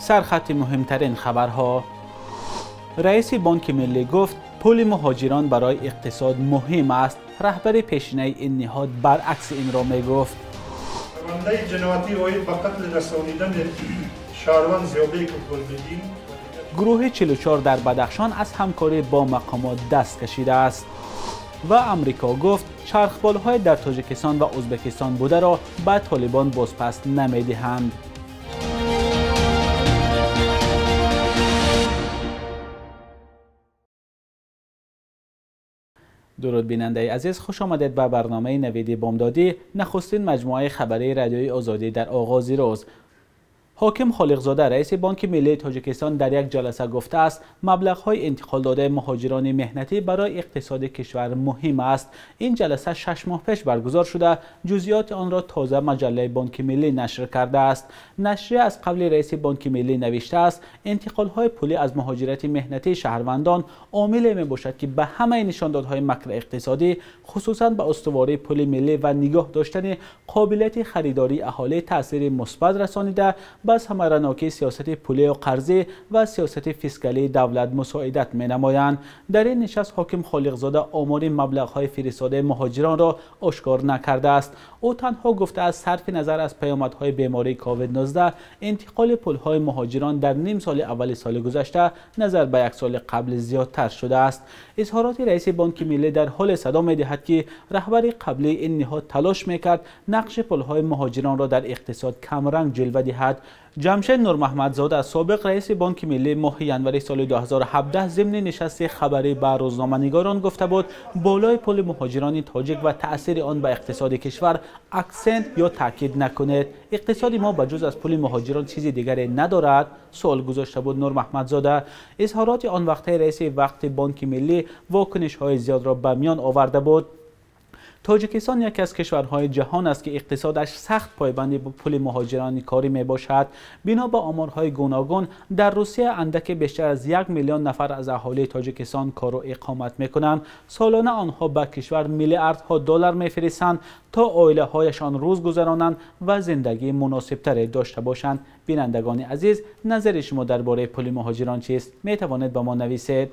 سرخط مهمترین خبرها. رئیس بانک ملی گفت پول مهاجران برای اقتصاد مهم است. رهبر پیشینه این نهاد برعکس این را می گفت. فرمانده جنایتی اوید به قتل رسانیدن شهروند زیابه گلبدین. گروه 44 در بدخشان از همکاری با مقامات دست کشیده است. و امریکا گفت چرخبال‌های در تاجیکستان و ازبکستان بوده را به طالبان بازپس نمی‌دهند. درود بیننده عزیز، خوش آمدید به برنامه نوید بامدادی، نخستین مجموعه خبری رادیوی آزادی در آغاز روز. حاکم خالقزاده رئیس بانک ملی تاجیکستان در یک جلسه گفته است مبلغ‌های انتقال داده مهاجران مهنتی برای اقتصاد کشور مهم است. این جلسه 6 ماه پیش برگزار شده. جزئیات آن را تازه مجله بانک ملی نشر کرده است. نشریه از قبل رئیس بانک ملی نوشته است انتقال‌های پولی از مهاجرت مهنتی شهروندان عاملی میباشد که به همه نشاندادهای مکر اقتصادی خصوصا به استواری پول ملی و نگاه داشتن قابلیت خریداری اهالی تاثیر مثبت رسانیده به ثمره‌ناکی سیاست پولی و قرضی و سیاست فیسکالی دولت مساعدت می‌نمایند. در این نشست حاکم خالقزاده آمار مبلغ‌های فرستاده مهاجران را آشکار نکرده است. او تنها گفته است صرف نظر از پیامدهای بیماری کووید 19 انتقال پول‌های مهاجران در نیم سال اول سال گذشته نظر به یک سال قبل زیادتر شده است. اظهارات رئیس بانک ملی در حال صدا می‌دهد که رهبر قبلی این نهاد تلاش می‌کرد نقش پول‌های مهاجران را در اقتصاد کمرنگ جلوه دهد. جمشید نور محمدزاده سابق رئیس بانک ملی ماه ینوری سال 2017 ضمن نشست خبری با روزنامه‌نگاران گفته بود بالای پول مهاجران تاجیک و تأثیر آن به اقتصاد کشور اکسنت یا تاکید نکنید. اقتصاد ما بجز از پول مهاجران چیزی دیگری ندارد؟ سوال گذاشته بود نور محمدزاده. اظهارات آن وقت رئیس وقت بانک ملی واکنش‌های زیاد را به میان آورده بود. تاجیکستان یکی از کشورهای جهان است که اقتصادش سخت پایبند به پول مهاجران کاری می باشد. بنا به آمارهای گوناگون در روسیه اندک بیشتر از 1 میلیون نفر از اهالی تاجیکستان کار و اقامت می کنند. سالانه آنها به کشور میلیاردها دلار می فرستند تا عائله هایشان روز گذرانند و زندگی مناسب تری داشته باشند. بینندگان عزیز، نظر شما درباره پول مهاجران چیست؟ می توانید به ما نویسید.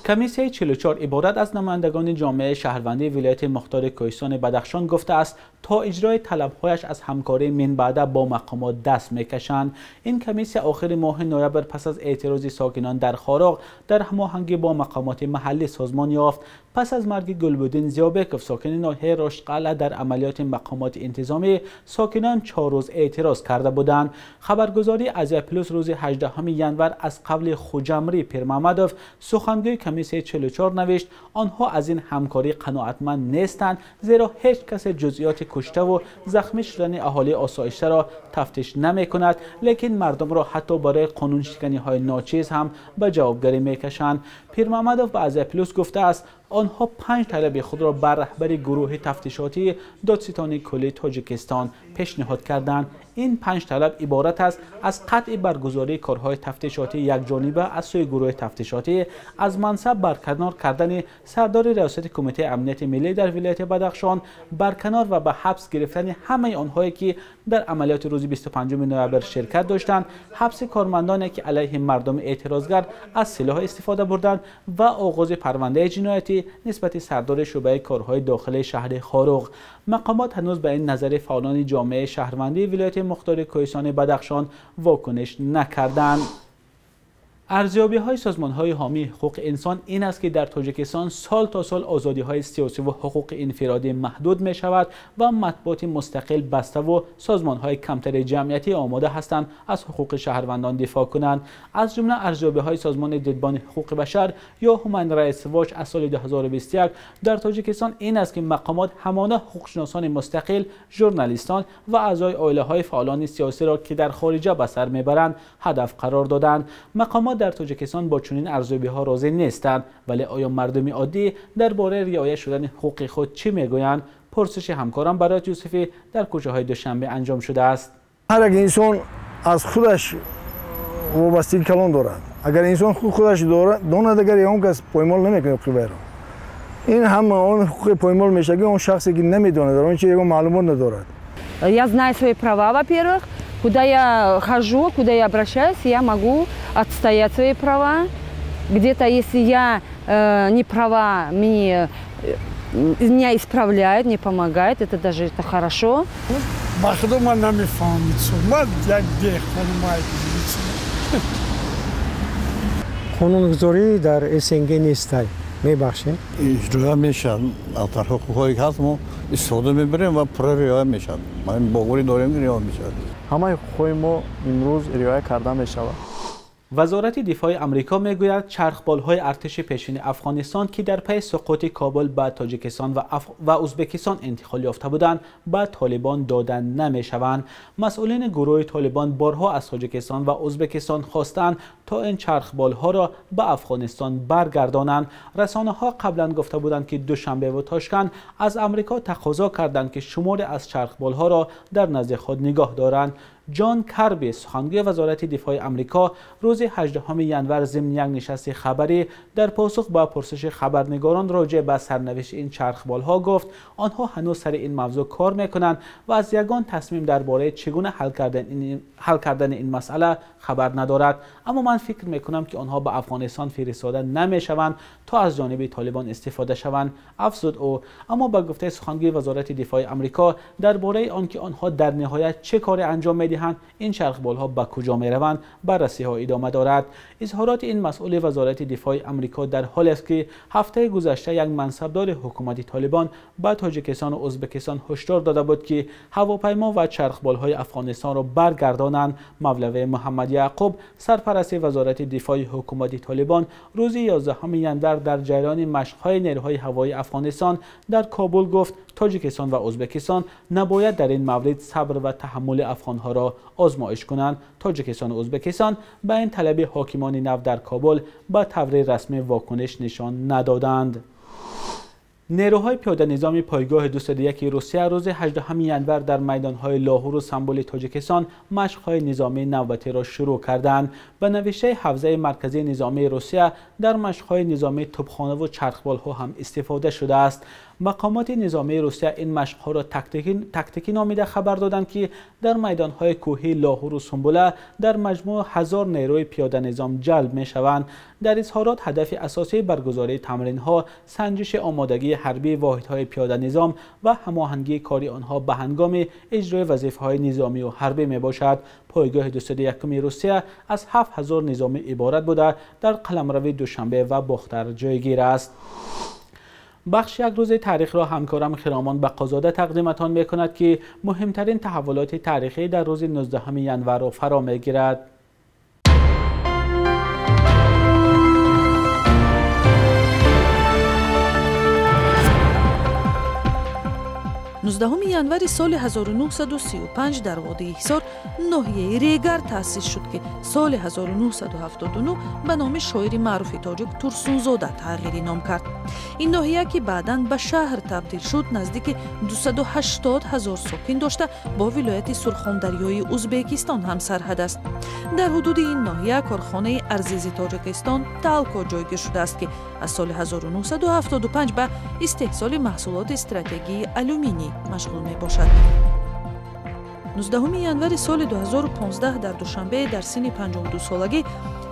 کمیسیه 44 عبارت از نمایندگان جامعه شهروندی ولایت مختار کوهستان بدخشان گفته است تا اجرای طلب‌هایش از همکاری من بعد با مقامات دست می‌کشند. این کمیسیه آخر ماه نوامبر پس از اعتراض ساکنان در خاراق در هماهنگی با مقامات محلی سازمان یافت. پس از مرگ گلبدین زیابکوف ساکن ناحیه رشتقلعه در عملیات مقامات انتظامی، ساکنان 4 روز اعتراض کرده بودند. خبرگزاری آزیا پلوس روز 18 ینور از قبل خوجمری پیرمحمدوف سخنگوی کمیسیه 44 نوشت آنها از این همکاری قناعتمند نیستند زیرا هیچ کس جزئیات کشته و زخمی شدن اهالی آسایشته را تفتیش نمی کند، لیکن مردم را حتی برای قانون شکنی های ناچیز هم به جوابگری می کشند. پیرمحمدوف به آزیا پلوس گفته است آنها 5 طلب خود را بر رهبر گروه تفتیشاتی دادستانی کلی تاجیکستان پیشنهاد کردند. این 5 طلب عبارت است از قطع برگزاری کارهای تفتیشاتی یکجانبه از سوی گروه تفتیشاتی، از منصب برکنار کردن سردار ریاست کمیته امنیت ملی در ولایت بدخشان، برکنار و به حبس گرفتن همه آنهایی که در عملیات روز 25 نوامبر شرکت داشتند، حبس کارمندانی که علیه مردم اعتراضگر از سلاح استفاده بردند و آغاز پرونده جنایتی نسبت سردار شعبه کارهای داخلی شهر خاروق. مقامات هنوز به این نظر فعالان جامعه شهروندی ولایت مختار کوهستان بدخشان واکنش نکردند. ارزیابی‌های سازمان‌های حامی حقوق انسان این است که در تاجیکستان سال تا سال آزادی‌های سیاسی و حقوق انفرادی محدود می‌شود و مطبوعات مستقل بسته و سازمان‌های کمتر جمعیتی آماده هستند از حقوق شهروندان دفاع کنند. از جمله ارزیابی‌های سازمان دیدبان حقوق بشر یا هومن رایتس واچ از سال 2021 در تاجیکستان این است که مقامات همانه حقوقشناسان مستقل، ژورنالیستان و اعضای عائله‌های فعالان سیاسی را که در خارجه به سر می‌برند هدف قرار دادند. مقامات در تاجیکستان با چنین ارزیابی‌ها راضی نیستند، ولی آیا مردم عادی درباره رعایت شدن حقوق خود چه میگویند؟ پرسش همکارم برای یوسفی در کوچه‌های دوشنبه انجام شده است. هر یک انسان از خودش وابستگی کلان دارد. اگر انسان خودش داند اگر اون کس پایمال نمیکنه حقوق این هم اون حقوق پایمال میشه که اون شخصی که نمیدونه در اون چیزی معلومات ندارد. Я знаю свои права, во-первых. Куда я хожу, куда я обращаюсь, я могу отстоять свои права. Где-то, если я не права, меня исправляют, не помогают, это даже это хорошо. قانونگذاری در СНГ نیست. میبخشیم؟ اجرا میشن. از حقوقی هست ما استفاده میبریم و پر رعایت میشن. ما باوری داریم رعایت میشن. همه حقوق ما امروز رعایت کرده میشود. وزارت دفاع آمریکا میگوید چرخبال‌های ارتش پیشین افغانستان که در پی سقوط کابل به تاجیکستان و ازبکستان انتقال یافته بودند به طالبان داده نمی‌شوند. مسئولین گروه طالبان بارها از تاجیکستان و ازبکستان خواستند تا این چرخبال‌ها را به افغانستان برگردانند. رسانه‌ها قبلا گفته بودند که دوشنبه و تاشکند از آمریکا تقاضا کردند که شماری از چرخبال‌ها را در نزد خود نگاه دارند. جان کربی سخنگوی وزارت دفاع آمریکا روز 18 ینور ضمن یک نشست خبری در پاسخ به پرسش خبرنگاران راجع به سرنوشت این چرخبال‌ها گفت آنها هنوز سر این موضوع کار میکنند و از یگان تصمیم درباره چگونه حل کردن این مسئله خبر ندارد. اما من فکر میکنم که آنها به افغانستان فرستاده نمیشوند تا از جانب طالبان استفاده شوند، افزود او. اما با گفته سخنگوی وزارت دفاع آمریکا درباره آنکه آنها در نهایت چه کاری انجام میدهند، این چرخبال‌ها به کجا میروند، بررسی‌ها ادامه دارد. اظهارات این مسئول وزارت دفاع آمریکا در حالی است که هفته گذشته یک منصبدار حکومت طالبان به تاجیکستان و ازبکستان هشدار داده بود که هواپیما و چرخبال‌های افغانستان را برگردانند. مولوی محمد یعقوب سرپرست وزارت دفاع حکومت طالبان روز 11 ینور در جریان مشق‌های نیروهای هوایی افغانستان در کابل گفت تاجیکستان و ازبکستان نباید در این مورد صبر و تحمل افغان‌ها را آزمایش کنند. تاجیکستان و ازبکستان به این طلب حاکمان نو در کابل به طور رسمی واکنش نشان ندادند. نیروهای پیاده نظامی پایگاه 201 روسیه روز 18 ینور در میدانهای لاهور و سمبول تاجیکستان مشق‌های نظامی نوبتی را شروع کردند. به نوشته حوزه مرکزی نظامی روسیه در مشق‌های نظامی توپخانه و چرخبال‌ها هم استفاده شده است. مقامات نظامی روسیه این مشق‌ها را تکتیکی نامیده خبر دادند که در میدانهای کوهی لاهور و سنبله در مجموع 1000 نیروی پیاده نظام جلب می‌شوند. در اظهارات هدف اساسی برگزاری تمرین‌ها سنجش آمادگی حربی واحدهای پیاده نظام و هماهنگی کاری آنها به هنگام اجرای وظیفه‌های نظامی و حربی میباشد. پایگاه 201 روسیه از 7000 نظامی عبارت بوده در قلمرو دوشنبه و باختر جایگیر است. بخش یک روز تاریخ را همکارم خرامان بقازاده تقدیمتان میکند که مهمترین تحولات تاریخی در روز 19 ینور را فرا میگیرد. 19 январи соли 1935 дар водии ҳисор ноҳияи регар таъсис шуд ки соли 1979 ба номи шоири маъруфи тоҷик турсунзода тағйири ном кард. ин ноҳия ки баъдан ба шаҳр табдил шуд наздики 280 000 сокин дошта бо вилояти сурхондарёи узбекистон ҳам сарҳад аст. дар ҳудуди ин ноҳия корхонаи арзизи тоҷикистон талко ҷойгир шудааст ки аз соли 1975 ба истеҳсоли маҳсулоти стратегии алюминий машғул мебошад. 19 январи соли 2015 дар душанбе дар синни 52 солагӣ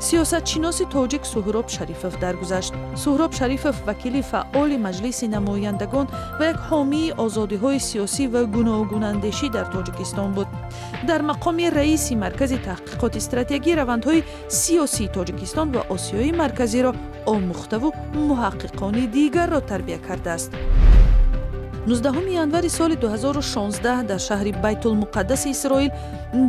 сиёсатшиноси тоҷик Суҳроб Шарифов даргузашт. Суҳроб Шарифов вакили фаъоли маҷлиси намояндагон ва як ҳомии озодиҳои сиёсӣ ва гуногунандешӣ дар Тоҷикистон буд. дар мақоми раиси маркази таҳқиқоти стратегии равандҳои сиёсии Тоҷикистон ва Осиёи марказиро омӯхтаву муҳаққиқони дигарро тарбия кардааст. 19 январи соли 2016 дар шаҳри Байтулмуқаддаси Исроил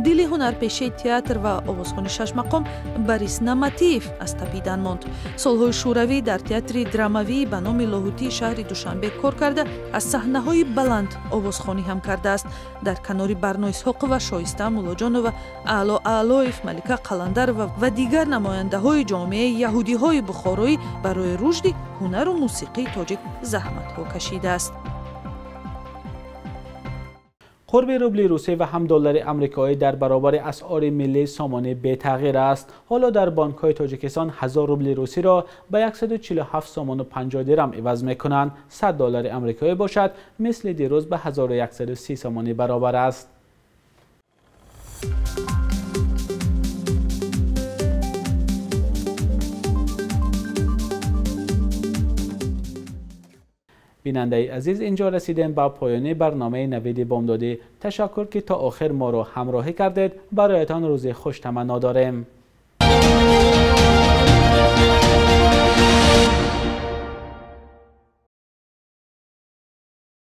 дили ҳунарпешаи театр ва овозхони шашмақом Борис Наматиев аз тапидан монд. Солҳои шӯравӣ дар театри драмавӣ ба номи Лоҳутии шаҳри Душанбе кор карда аз саҳнаҳои баланд овозхонӣ ҳам кардааст. дар канори Барно Исҳоқова, Шоиста Муллоҷонова, Аъло Аълоев, Малика Қаландарова ва дигар намояндаҳои ҷомеаи яҳудиҳои бухороӣ барои рушди ҳунару мусиқии тоҷик заҳматҳо кашидааст. قرب روبل روسی و هم دلار آمریکایی در برابر اسعار ملی سامانه بی تغییر است. حالا در بانک‌های تاجیکستان 1000 روبل روسی را به 147 سامان و 50 درم عوض می‌کنند. 100 دلار آمریکایی باشد مثل دیروز به 1130 سامانی برابر است. بیننده عزیز، اینجا رسیدیم به پایان برنامه نوید بامدادی. تشکر که تا آخر ما را همراهی کردید. برایتان روز خوش تمنا داریم.